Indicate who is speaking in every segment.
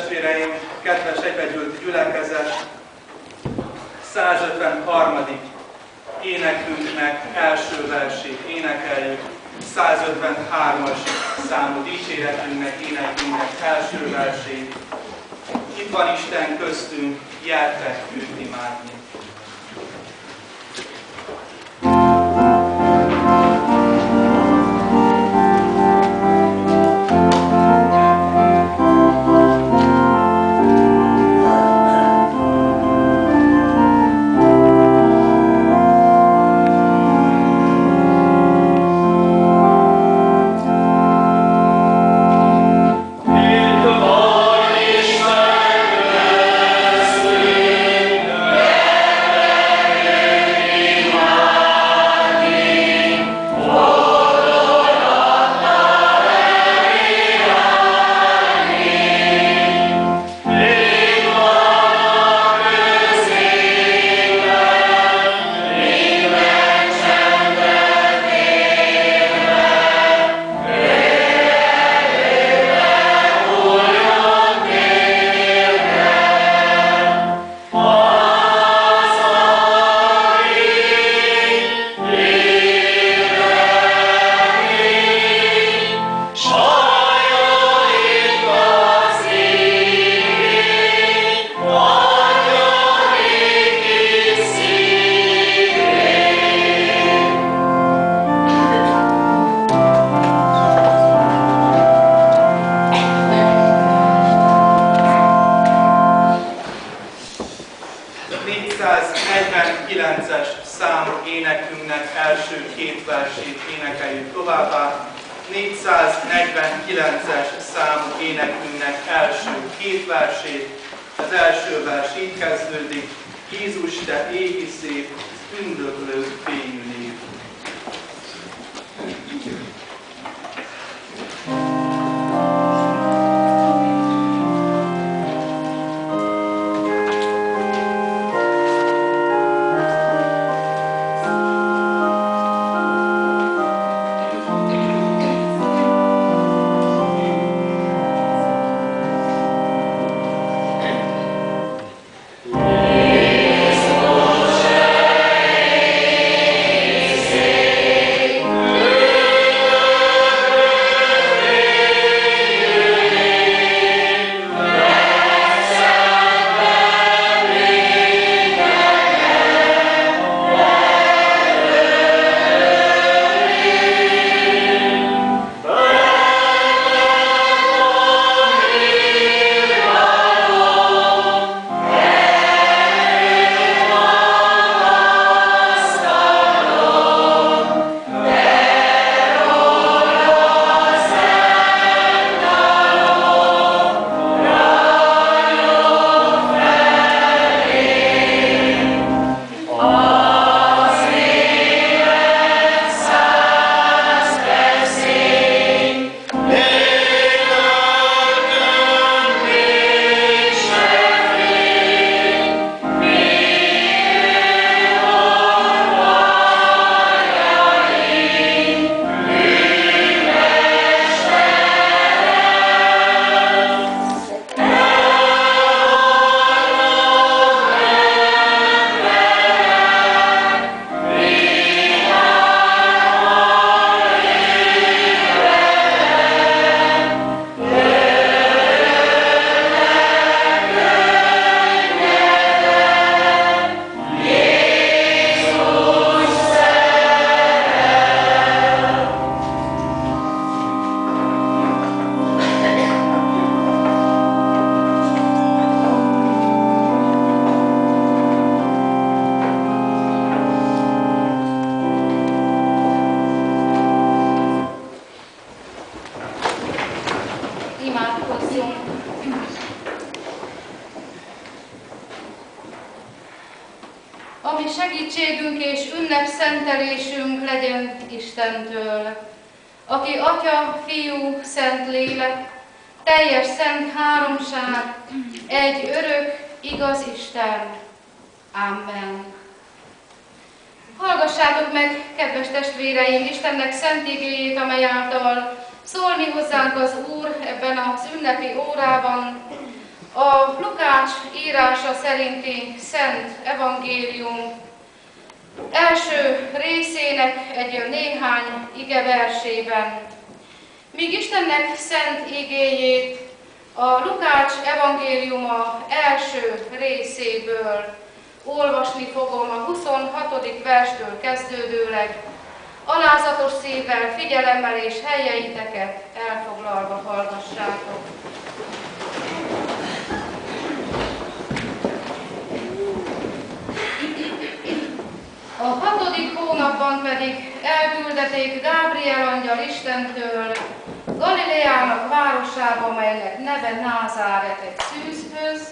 Speaker 1: testvéreim, kedves egybegyűlt gyülekezet, 153. énekünknek első versét énekeljük, 153-as számú dicséretünknek, énekünknek első versét. Itt van Isten köztünk, gyertek őt imádni. Első két versét énekeljük továbbá. 449-es számú énekünknek első két versét. Az első vers így kezdődik: Jézus, te égi szép, tündöklő fényű név.
Speaker 2: Ami segítségünk és ünnepszentelésünk legyen Istentől, aki Atya, Fiú, Szent Lélek, teljes szent háromság, egy örök, igaz Isten. Amen. Hallgassátok meg, kedves testvéreim, Istennek szent igéjét, amely által szólni hozzánk az Úr ebben az ünnepi órában, A Lukács írása szerinti Szent Evangélium első részének egy néhány igeversében, míg Istennek szent igéjét a Lukács evangéliuma első részéből olvasni fogom a 26. verstől kezdődőleg, alázatos szívvel, figyelemmel és helyeiteket elfoglalva hallgassátok. A 6. hónapban pedig elküldették Gábriel angyal Istentől Galileának városába, melynek neve Názáret, egy szűzhöz,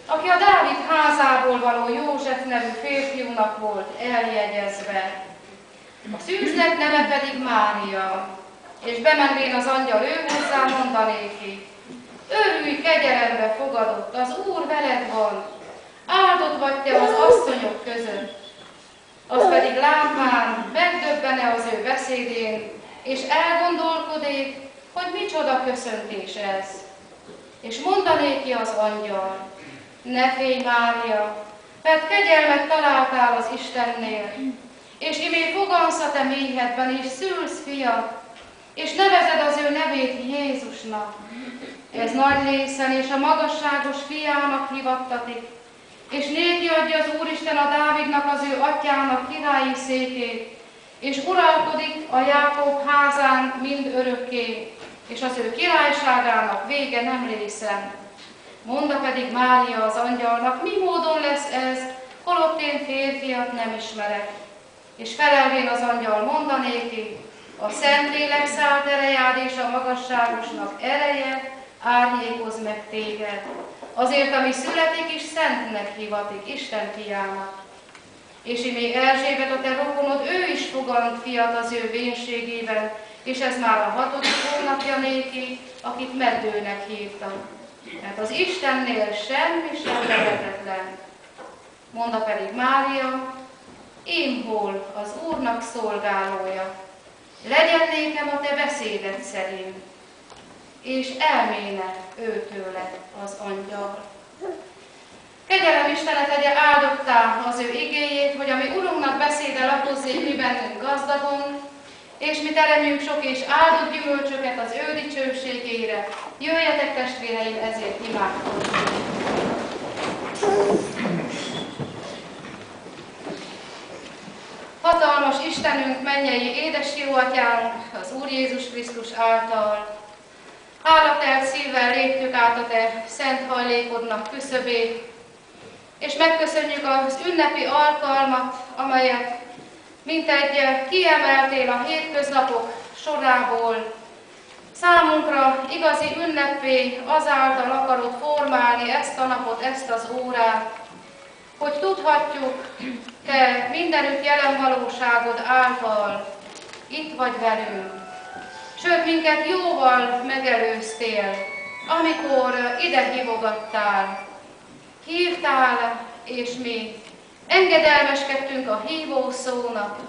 Speaker 2: aki a Dávid házából való József nevű férfiúnak volt eljegyezve. A szűznek neve pedig Mária, és bemenvén az angyal ő hozzá mondanéki: örülj, kegyelembe fogadott, az Úr veled van, áldott vagy te az asszonyok között. Az pedig látván megdöbbene az ő beszédén, és elgondolkodék, hogy micsoda köszöntés ez. És mondanéki az angyal: ne félj, Mária, mert kegyelmet találtál az Istennél, és imé fogansz a te méhedben, és szülsz fiat, és nevezed az ő nevét Jézusnak. Ez nagy lészen és a magasságos fiának hivattatik, és néki adja az Úristen a Dávidnak, az ő atyának királyi székét, és uralkodik a Jákob házán mind örökké, és az ő királyságának vége nem lészen. Mondta pedig Mária az angyalnak: mi módon lesz ez, holott én férfiat nem ismerek. És felelvén az angyal mondanéki: a Szentlélek szállt erejád, és a magasságosnak ereje árnyékoz meg téged. Azért, ami születik is, szentnek hivatik, Isten fiának. És imé Erzsébet, a te rokonod, ő is fogant fiat az ő vénségében, és ez már a 6. hónapja néki, akit meddőnek hívtak. Mert az Istennél semmi sem lehetetlen. Mondta pedig Mária: én hol az Úrnak szolgálója, legyen nékem a te beszéded szerint. És elméne őtőle az angyal. Kegyelem Istene tegye áldottá az ő igéjét, hogy a mi Urunknak beszéde lakozzék mi bennünk gazdagon, és mi teremjünk sok és áldott gyümölcsöket az ő dicsőségére. Jöjjetek, testvéreim, ezért imádkozzunk. Hatalmas Istenünk, mennyei édes jó atyánk, az Úr Jézus Krisztus által hálatelt szívvel léptük át a te szent hajlékodnak küszöbét, és megköszönjük az ünnepi alkalmat, amelyet mintegy kiemeltél a hétköznapok sorából. Számunkra igazi ünnepé azáltal akarod formálni ezt a napot, ezt az órát, hogy tudhatjuk, te mindenütt jelen valóságod által itt vagy velünk. Sőt, minket jóval megelőztél, amikor ide hívogattál. Hívtál, és mi engedelmeskedtünk a hívó szónak,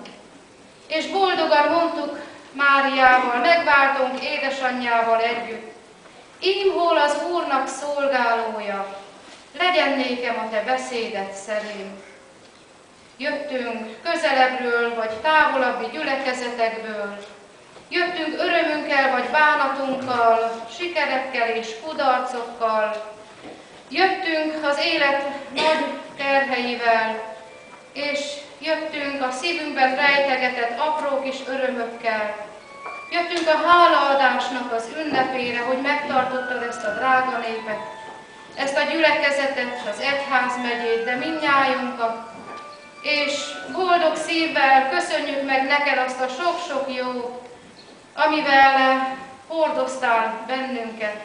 Speaker 2: és boldogan mondtuk Máriával, megváltunk édesanyjával együtt: ím hol az Úrnak szolgálója, legyen nékem a te beszéded szerint. Jöttünk közelebbről vagy távolabbi gyülekezetekből, jöttünk örömünkkel vagy bánatunkkal, sikerekkel és kudarcokkal, jöttünk az élet nagy terheivel, és jöttünk a szívünkben rejtegetett apró kis örömökkel. Jöttünk a hálaadásnak az ünnepére, hogy megtartottad ezt a drága népet, ezt a gyülekezetet, az egyházmegyét, de mindnyájunkat, és boldog szívvel köszönjük meg neked azt a sok-sok jót, amivel hordoztál bennünket,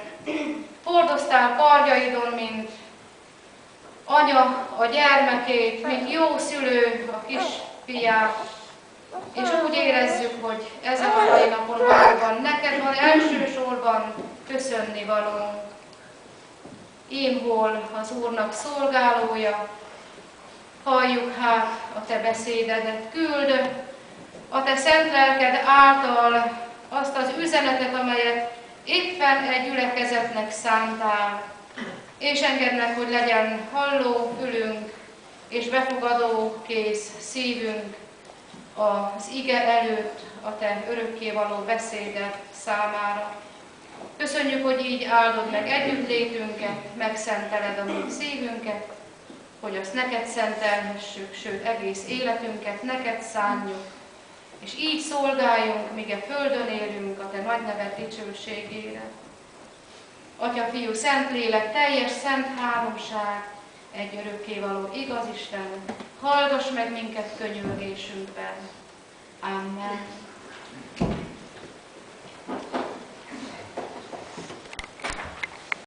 Speaker 2: hordoztál karjaidon, mint anya a gyermekét, mint jó szülő a kisfiát, és úgy érezzük, hogy ezen a mai napon valóban neked van elsősorban köszönni valónk. Én hol az Úrnak szolgálója, halljuk hát a te beszédedet, küld a te szent lelked által azt az üzenetet, amelyet éppen egy gyülekezetnek szántál. és engedd meg, hogy legyen halló fülünk és befogadó kész szívünk az ige előtt, a Te örökkévaló beszéded számára. Köszönjük, hogy így áldod meg együttlétünket, megszenteled a mi szívünket, hogy azt neked szentelhessük, sőt egész életünket neked szánjuk, és így szolgáljunk, míg a földön élünk a Te nagy neved dicsőségére. Atya, Fiú, Szentlélek, teljes szent háromság, egy örökkévaló igaz Isten, hallgass meg minket könyörgésünkben. Amen.